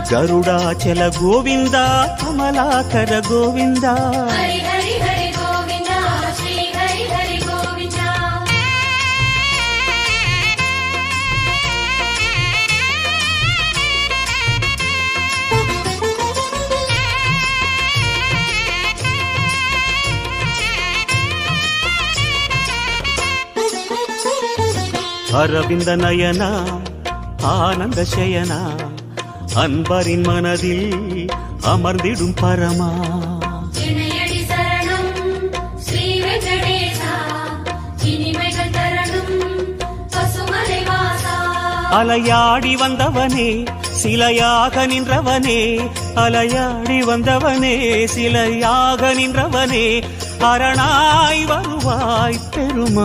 ಗರುಡಾಚಲ ಗೋವಿಂದ ಕಮಲಾಕರ ಗೋವಿಂದ ಹರಿ ಹರಿ ಹರಿ ಗೋವಿಂದ ಶ್ರೀ ಹರಿ ಹರಿ ಗೋವಿಂದ அரவிந்த நயன ஆனந்த சயன அன்பரின் மனதில் அமர்ந்திடும் பரமா இணையடி சரணம் ஸ்ரீ வெங்கடேசா இனிமைகள் தரணும் பசுமலை வாசா அலையாடி வந்தவனே சிலையாக நின்றவனே அலையாடி வந்தவனே சிலையாக நின்றவனே அரணாய் வருவாய் பெருமா